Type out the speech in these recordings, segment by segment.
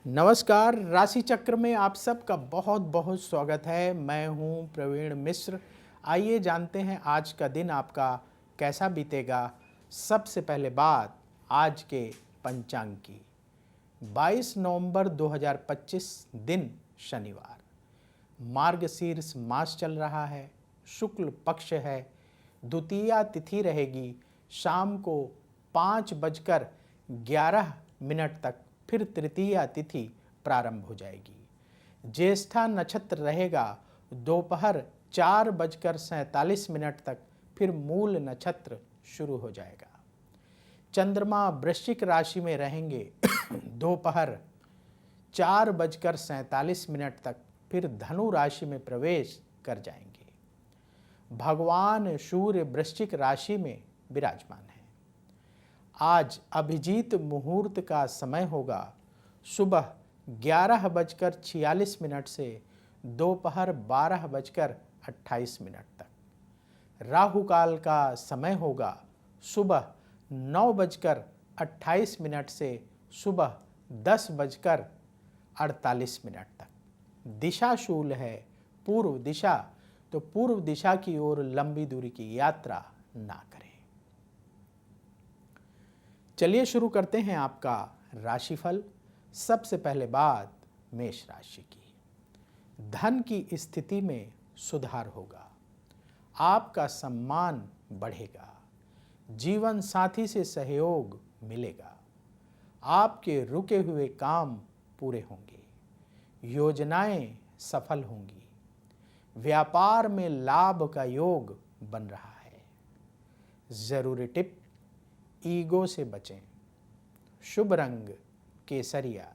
नमस्कार। राशि चक्र में आप सबका बहुत बहुत स्वागत है। मैं हूं प्रवीण मिश्र। आइए जानते हैं आज का दिन आपका कैसा बीतेगा। सबसे पहले बात आज के पंचांग की। 22 नवंबर 2025 दिन शनिवार। मार्गशीर्ष मास चल रहा है, शुक्ल पक्ष है, द्वितीया तिथि रहेगी। शाम को 5:11 तक फिर तृतीया तिथि प्रारंभ हो जाएगी। ज्येष्ठा नक्षत्र रहेगा दोपहर 4:47 तक, फिर मूल नक्षत्र शुरू हो जाएगा। चंद्रमा वृश्चिक राशि में रहेंगे दोपहर 4:47 तक, फिर धनु राशि में प्रवेश कर जाएंगे। भगवान सूर्य वृश्चिक राशि में विराजमान है। आज अभिजीत मुहूर्त का समय होगा सुबह 11:46 से दोपहर 12:28 तक। राहु काल का समय होगा सुबह 9:28 से सुबह 10:48 तक। दिशा शूल है पूर्व दिशा, तो पूर्व दिशा की ओर लंबी दूरी की यात्रा ना करें। चलिए शुरू करते हैं आपका राशिफल। सबसे पहले बात मेष राशि की। धन की स्थिति में सुधार होगा, आपका सम्मान बढ़ेगा, जीवन साथी से सहयोग मिलेगा, आपके रुके हुए काम पूरे होंगे, योजनाएं सफल होंगी, व्यापार में लाभ का योग बन रहा है। जरूरी टिप, ईगो से बचें। शुभ रंग केसरिया।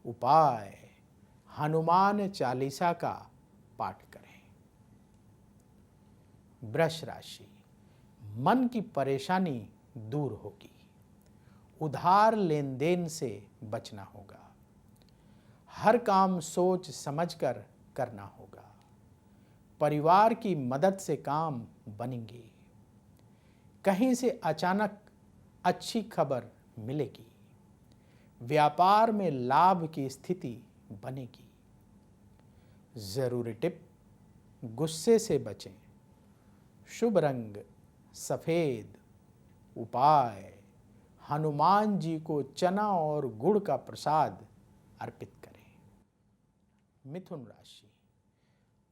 उपाय, हनुमान चालीसा का पाठ करें। वृष राशि, मन की परेशानी दूर होगी, उधार लेन देन से बचना होगा, हर काम सोच समझकर करना होगा, परिवार की मदद से काम बनेंगे, कहीं से अचानक अच्छी खबर मिलेगी, व्यापार में लाभ की स्थिति बनेगी। जरूरी टिप, गुस्से से बचें। शुभ रंग सफेद। उपाय, हनुमान जी को चना और गुड़ का प्रसाद अर्पित करें। मिथुन राशि,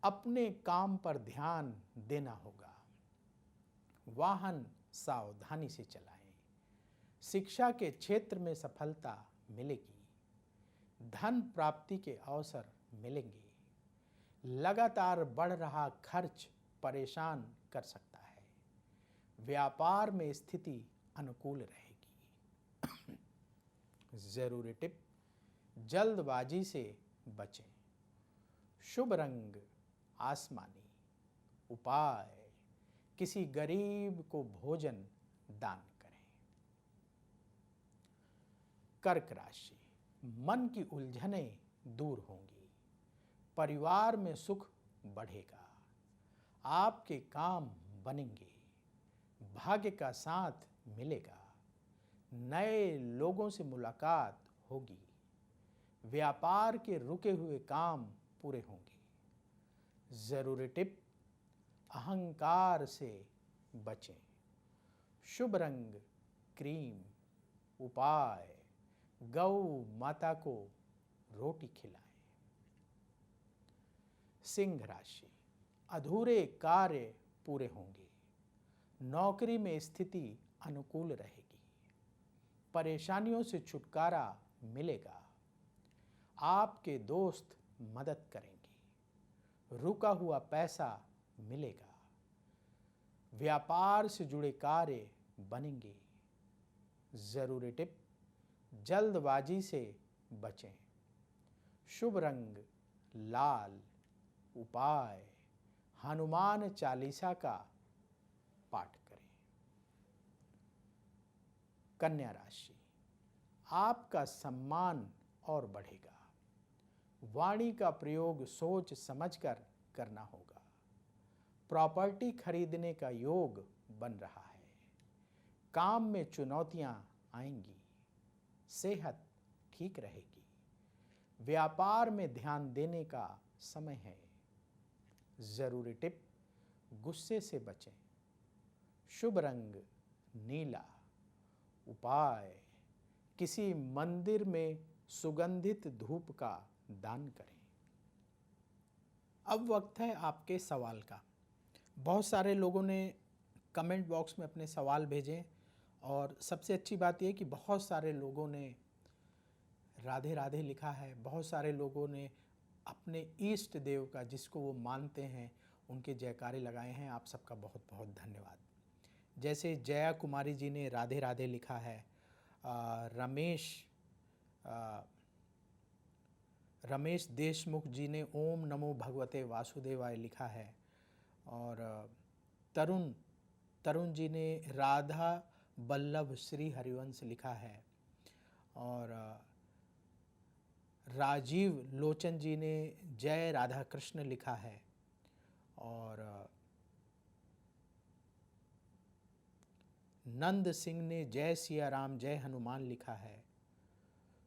अपने काम पर ध्यान देना होगा, वाहन सावधानी से चलाएं, शिक्षा के क्षेत्र में सफलता मिलेगी, धन प्राप्ति के अवसर मिलेंगे, लगातार बढ़ रहा खर्च परेशान कर सकता है, व्यापार में स्थिति अनुकूल रहेगी। जरूरी टिप, जल्दबाजी से बचें। शुभ रंग आसमानी। उपाय, किसी गरीब को भोजन दान करें। कर्क राशि, मन की उलझनें दूर होंगी, परिवार में सुख बढ़ेगा, आपके काम बनेंगे, भाग्य का साथ मिलेगा, नए लोगों से मुलाकात होगी, व्यापार के रुके हुए काम पूरे होंगे। जरूरी टिप, अहंकार से बचें। शुभ रंग क्रीम। उपाय, गौ माता को रोटी खिलाएं। सिंह राशि, अधूरे कार्य पूरे होंगे, नौकरी में स्थिति अनुकूल रहेगी, परेशानियों से छुटकारा मिलेगा, आपके दोस्त मदद करेंगे, रुका हुआ पैसा मिलेगा, व्यापार से जुड़े कार्य बनेंगे। जरूरी टिप, जल्दबाजी से बचें। शुभ रंग लाल। उपाय, हनुमान चालीसा का पाठ करें। कन्या राशि, आपका सम्मान और बढ़ेगा, वाणी का प्रयोग सोच समझकर करना होगा, प्रॉपर्टी खरीदने का योग बन रहा है, काम में चुनौतियां आएंगी, सेहत ठीक रहेगी, व्यापार में ध्यान देने का समय है। ज़रूरी टिप, गुस्से से बचें। शुभ रंग नीला। उपाय, किसी मंदिर में सुगंधित धूप का दान करें। अब वक्त है आपके सवाल का। बहुत सारे लोगों ने कमेंट बॉक्स में अपने सवाल भेजे और सबसे अच्छी बात यह कि बहुत सारे लोगों ने राधे राधे लिखा है। बहुत सारे लोगों ने अपने इष्ट देव का, जिसको वो मानते हैं, उनके जयकारे लगाए हैं। आप सबका बहुत बहुत धन्यवाद। जैसे जया कुमारी जी ने राधे राधे लिखा है, रमेश देशमुख जी ने ओम नमो भगवते वासुदेवाय लिखा है, और तरुण जी ने राधा बल्लभ श्री हरिवंश लिखा है, और राजीव लोचन जी ने जय राधा कृष्ण लिखा है, और नंद सिंह ने जय सिया राम जय हनुमान लिखा है।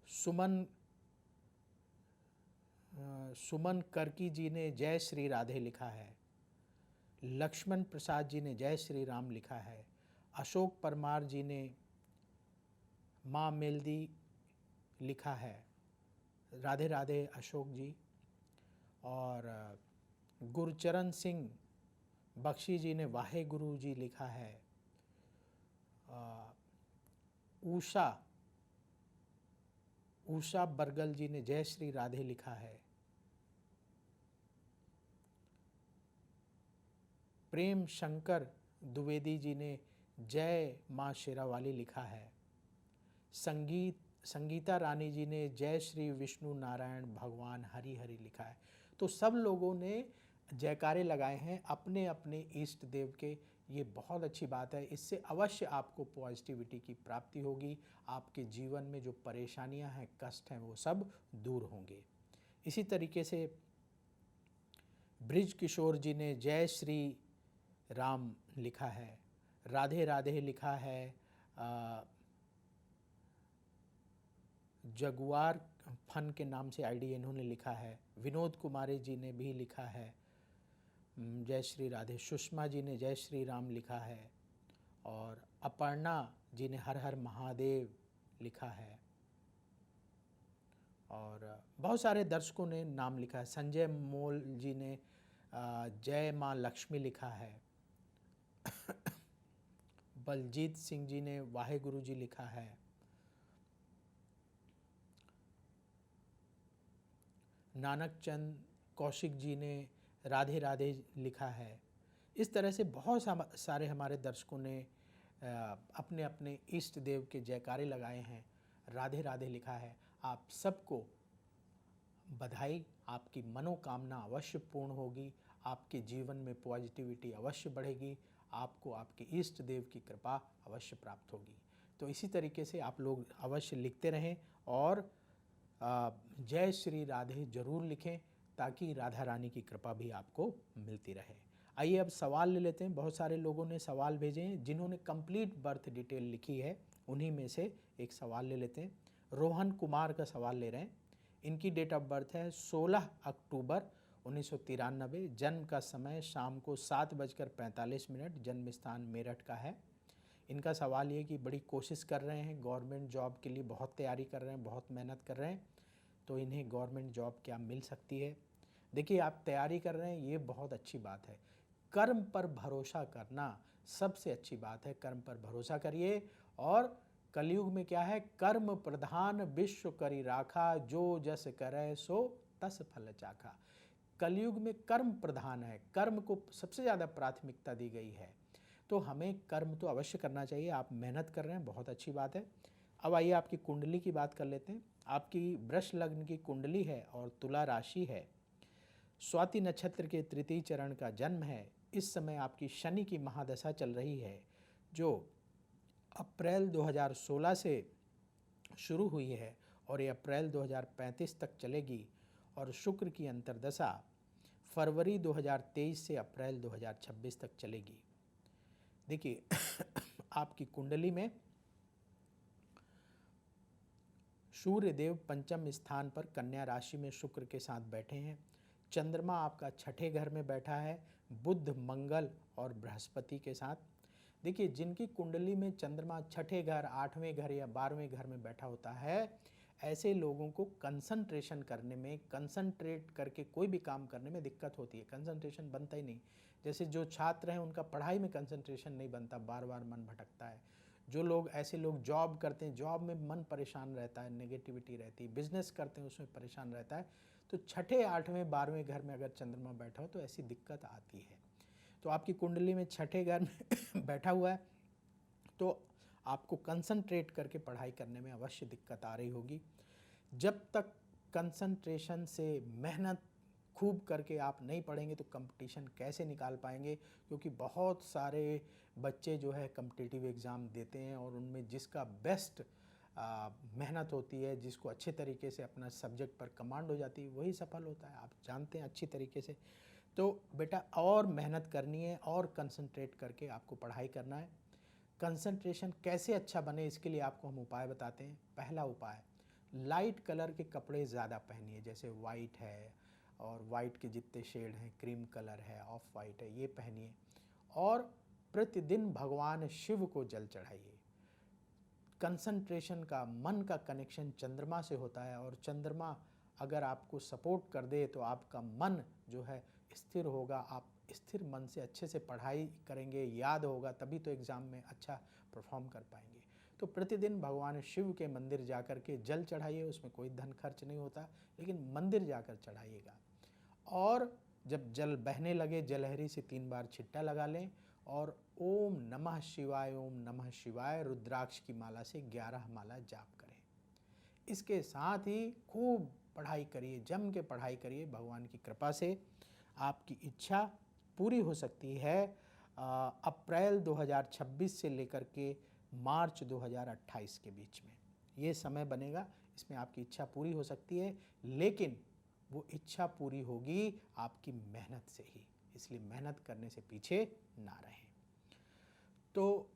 सुमन करकी जी ने जय श्री राधे लिखा है। लक्ष्मण प्रसाद जी ने जय श्री राम लिखा है। अशोक परमार जी ने माँ मेलदी लिखा है। राधे राधे अशोक जी। और गुरचरण सिंह बख्शी जी ने वाहे गुरु जी लिखा है। उषा बरगल जी ने जय श्री राधे लिखा है। प्रेम शंकर द्विवेदी जी ने जय माँ शेरावाली लिखा है। संगीता रानी जी ने जय श्री विष्णु नारायण भगवान हरि हरि लिखा है। तो सब लोगों ने जयकारे लगाए हैं अपने अपने इष्ट देव के। ये बहुत अच्छी बात है। इससे अवश्य आपको पॉजिटिविटी की प्राप्ति होगी। आपके जीवन में जो परेशानियां हैं, कष्ट हैं, वो सब दूर होंगे। इसी तरीके से ब्रिज किशोर जी ने जय श्री राम लिखा है। राधे राधे लिखा है। जगुआर फन के नाम से आईडी इन्होंने लिखा है। विनोद कुमारी जी ने भी लिखा है जय श्री राधे। सुषमा जी ने जय श्री राम लिखा है, और अपर्णा जी ने हर हर महादेव लिखा है, और बहुत सारे दर्शकों ने नाम लिखा है। संजय मोल जी ने जय माँ लक्ष्मी लिखा है। बलजीत सिंह जी ने वाहे गुरु जी लिखा है। नानक चंद कौशिक जी ने राधे राधे लिखा है। इस तरह से बहुत सारे हमारे दर्शकों ने अपने अपने इष्ट देव के जयकारे लगाए हैं, राधे राधे लिखा है। आप सबको बधाई। आपकी मनोकामना अवश्य पूर्ण होगी। आपके जीवन में पॉजिटिविटी अवश्य बढ़ेगी। आपको आपके इष्ट देव की कृपा अवश्य प्राप्त होगी। तो इसी तरीके से आप लोग अवश्य लिखते रहें और जय श्री राधे जरूर लिखें, ताकि राधा रानी की कृपा भी आपको मिलती रहे। आइए अब सवाल ले लेते हैं। बहुत सारे लोगों ने सवाल भेजे हैं जिन्होंने कंप्लीट बर्थ डिटेल लिखी है। उन्हीं में से एक सवाल ले लेते हैं। रोहन कुमार का सवाल ले रहे हैं। इनकी डेट ऑफ बर्थ है 16 अक्टूबर 1993। जन्म का समय शाम को 7:45। जन्म स्थान मेरठ का है। इनका सवाल ये कि बड़ी कोशिश कर रहे हैं, गवर्नमेंट जॉब के लिए बहुत तैयारी कर रहे हैं, बहुत मेहनत कर रहे हैं, तो इन्हें गवर्नमेंट जॉब क्या मिल सकती है। देखिए, आप तैयारी कर रहे हैं, ये बहुत अच्छी बात है। कर्म पर भरोसा करना सबसे अच्छी बात है। कर्म पर भरोसा करिए। और कलयुग में क्या है, कर्म प्रधान विश्व करी राखा, जो जस करे सो तस फल चाखा। कलयुग में कर्म प्रधान है, कर्म को सबसे ज़्यादा प्राथमिकता दी गई है। तो हमें कर्म तो अवश्य करना चाहिए। आप मेहनत कर रहे हैं, बहुत अच्छी बात है। अब आइए आपकी कुंडली की बात कर लेते हैं। आपकी वृष लग्न की कुंडली है और तुला राशि है। स्वाति नक्षत्र के तृतीय चरण का जन्म है। इस समय आपकी शनि की महादशा चल रही है, जो अप्रैल 2016 से शुरू हुई है और ये अप्रैल 2035 तक चलेगी। और शुक्र की अंतर्दशा फरवरी 2023 से अप्रैल 2026 तक चलेगी। देखिए आपकी कुंडली में सूर्य देव पंचम स्थान पर कन्या राशि में शुक्र के साथ बैठे हैं। चंद्रमा आपका छठे घर में बैठा है बुध, मंगल और बृहस्पति के साथ। देखिए, जिनकी कुंडली में चंद्रमा छठे घर, आठवें घर या 12वें घर में बैठा होता है, ऐसे लोगों को कंसंट्रेशन करने में, कंसंट्रेट करके कोई भी काम करने में दिक्कत होती है। कंसंट्रेशन बनता ही नहीं। जैसे जो छात्र हैं उनका पढ़ाई में कंसंट्रेशन नहीं बनता, बार बार मन भटकता है। जो लोग, ऐसे लोग जॉब करते हैं, जॉब में मन परेशान रहता है, नेगेटिविटी रहती है। बिजनेस करते हैं, उसमें परेशान रहता है। तो छठे, आठवें, 12वें घर में अगर चंद्रमा बैठा हो तो ऐसी दिक्कत आती है। तो आपकी कुंडली में छठे घर में बैठा हुआ है तो आपको कंसंट्रेट करके पढ़ाई करने में अवश्य दिक्कत आ रही होगी। जब तक कंसंट्रेशन से, मेहनत खूब करके आप नहीं पढ़ेंगे तो कंपटीशन कैसे निकाल पाएंगे, क्योंकि बहुत सारे बच्चे जो है कम्पिटिटिव एग्ज़ाम देते हैं और उनमें जिसका बेस्ट मेहनत होती है, जिसको अच्छे तरीके से अपना सब्जेक्ट पर कमांड हो जाती है, वही सफल होता है। आप जानते हैं अच्छी तरीके से। तो बेटा और मेहनत करनी है और कंसंट्रेट करके आपको पढ़ाई करना है। कंसंट्रेशन कैसे अच्छा बने, इसके लिए आपको हम उपाय बताते हैं। पहला उपाय, लाइट कलर के कपड़े ज़्यादा पहनिए, जैसे वाइट है और वाइट के जितने शेड हैं, क्रीम कलर है, ऑफ वाइट है, ये पहनिए। और प्रतिदिन भगवान शिव को जल चढ़ाइए। कंसंट्रेशन का, मन का कनेक्शन चंद्रमा से होता है और चंद्रमा अगर आपको सपोर्ट कर दे तो आपका मन जो है स्थिर होगा। आप स्थिर मन से अच्छे से पढ़ाई करेंगे, याद होगा, तभी तो एग्ज़ाम में अच्छा परफॉर्म कर पाएंगे। तो प्रतिदिन भगवान शिव के मंदिर जाकर के जल चढ़ाइए। उसमें कोई धन खर्च नहीं होता, लेकिन मंदिर जाकर चढ़ाइएगा। और जब जल बहने लगे, जलहरी से 3 बार छिट्टा लगा लें और ओम नमः शिवाय, ओम नमः शिवाय रुद्राक्ष की माला से 11 माला जाप करें। इसके साथ ही खूब पढ़ाई करिए, जम के पढ़ाई करिए। भगवान की कृपा से आपकी इच्छा पूरी हो सकती है। अप्रैल 2026 से लेकर के मार्च 2028 के बीच में ये समय बनेगा, इसमें आपकी इच्छा पूरी हो सकती है। लेकिन वो इच्छा पूरी होगी आपकी मेहनत से ही, इसलिए मेहनत करने से पीछे ना रहें। तो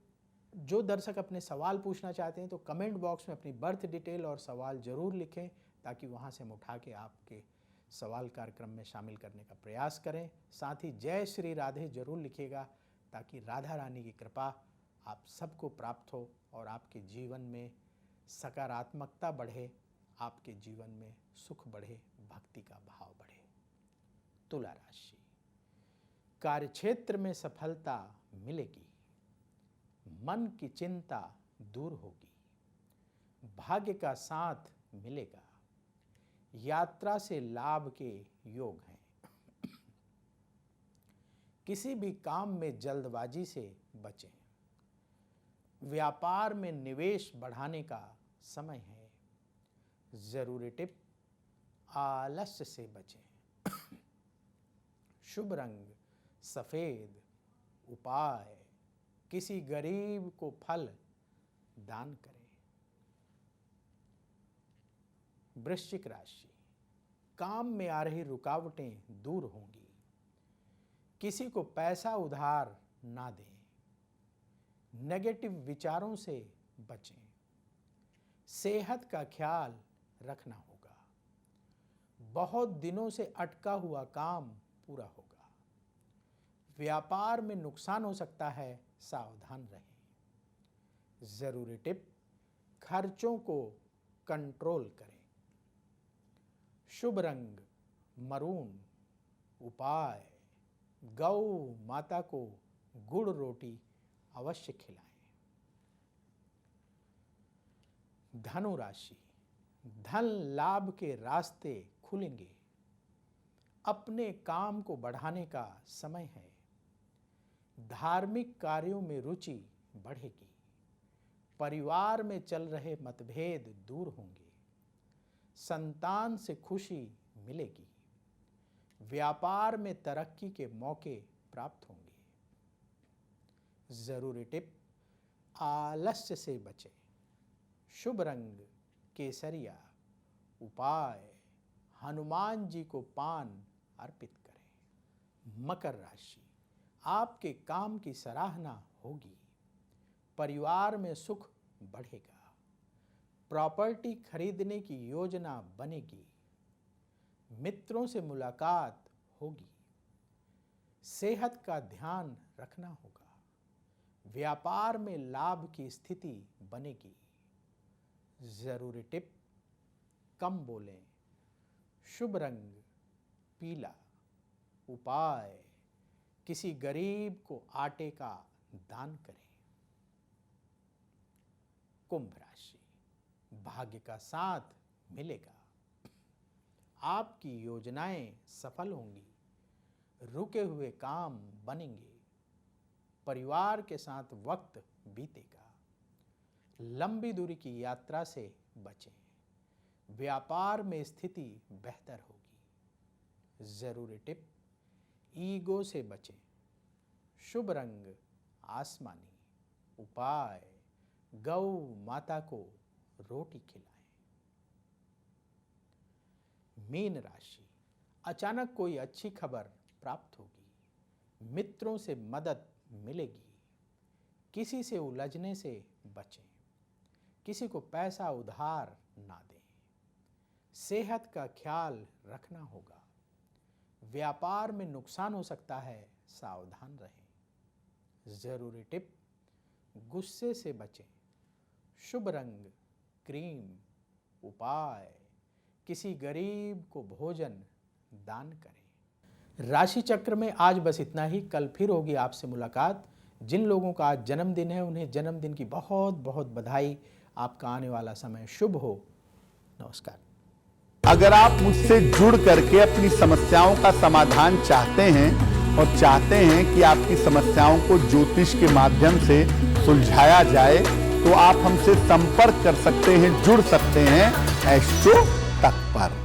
जो दर्शक अपने सवाल पूछना चाहते हैं तो कमेंट बॉक्स में अपनी बर्थ डिटेल और सवाल ज़रूर लिखें, ताकि वहाँ से हम उठा के आपके सवाल कार्यक्रम में शामिल करने का प्रयास करें। साथ ही जय श्री राधे जरूर लिखिएगा, ताकि राधा रानी की कृपा आप सबको प्राप्त हो और आपके जीवन में सकारात्मकता बढ़े, आपके जीवन में सुख बढ़े, भक्ति का भाव बढ़े। तुला राशि, कार्यक्षेत्र में सफलता मिलेगी, मन की चिंता दूर होगी, भाग्य का साथ मिलेगा, यात्रा से लाभ के योग हैं। किसी भी काम में जल्दबाजी से बचें। व्यापार में निवेश बढ़ाने का समय है। जरूरी टिप, आलस्य से बचें। शुभ रंग सफेद। उपाय, किसी गरीब को फल दान करें। वृश्चिक राशि, काम में आ रही रुकावटें दूर होंगी। किसी को पैसा उधार ना दें। नेगेटिव विचारों से बचें। सेहत का ख्याल रखना होगा। बहुत दिनों से अटका हुआ काम पूरा होगा। व्यापार में नुकसान हो सकता है, सावधान रहें। जरूरी टिप, खर्चों को कंट्रोल करें। शुभ रंग मरून। उपाय, गौ माता को गुड़ रोटी अवश्य खिलाएं। धनु राशि, धन लाभ के रास्ते खुलेंगे। अपने काम को बढ़ाने का समय है। धार्मिक कार्यों में रुचि बढ़ेगी। परिवार में चल रहे मतभेद दूर होंगे। संतान से खुशी मिलेगी। व्यापार में तरक्की के मौके प्राप्त होंगे। जरूरी टिप, आलस्य से बचें। शुभ रंग केसरिया। उपाय, हनुमान जी को पान अर्पित करें। मकर राशि, आपके काम की सराहना होगी। परिवार में सुख बढ़ेगा। प्रॉपर्टी खरीदने की योजना बनेगी, मित्रों से मुलाकात होगी, सेहत का ध्यान रखना होगा, व्यापार में लाभ की स्थिति बनेगी। जरूरी टिप, कम बोलें, शुभ रंग पीला, उपाय किसी गरीब को आटे का दान करें। कुंभ राशि, भाग्य का साथ मिलेगा, आपकी योजनाएं सफल होंगी, रुके हुए काम बनेंगे, परिवार के साथ वक्त बीतेगा, लंबी दूरी की यात्रा से बचें, व्यापार में स्थिति बेहतर होगी। जरूरी टिप, ईगो से बचें, शुभ रंग आसमानी, उपाय गौ माता को रोटी खिलाएं। मीन राशि, अचानक कोई अच्छी खबर प्राप्त होगी, मित्रों से मदद मिलेगी, किसी से उलझने से बचें, किसी को पैसा उधार ना दें, सेहत का ख्याल रखना होगा, व्यापार में नुकसान हो सकता है, सावधान रहें। जरूरी टिप, गुस्से से बचें, शुभ रंग क्रीम, उपाय किसी गरीब को भोजन दान करें। राशि चक्र में आज बस इतना ही। कल फिर होगी आपसे मुलाकात। जिन लोगों का आज जन्मदिन है उन्हें जन्मदिन की बहुत बहुत बधाई। आपका आने वाला समय शुभ हो। नमस्कार। अगर आप मुझसे जुड़ करके अपनी समस्याओं का समाधान चाहते हैं और चाहते हैं कि आपकी समस्याओं को ज्योतिष के माध्यम से सुलझाया जाए, तो आप हमसे संपर्क कर सकते हैं, जुड़ सकते हैं एस्ट्रो तक पर।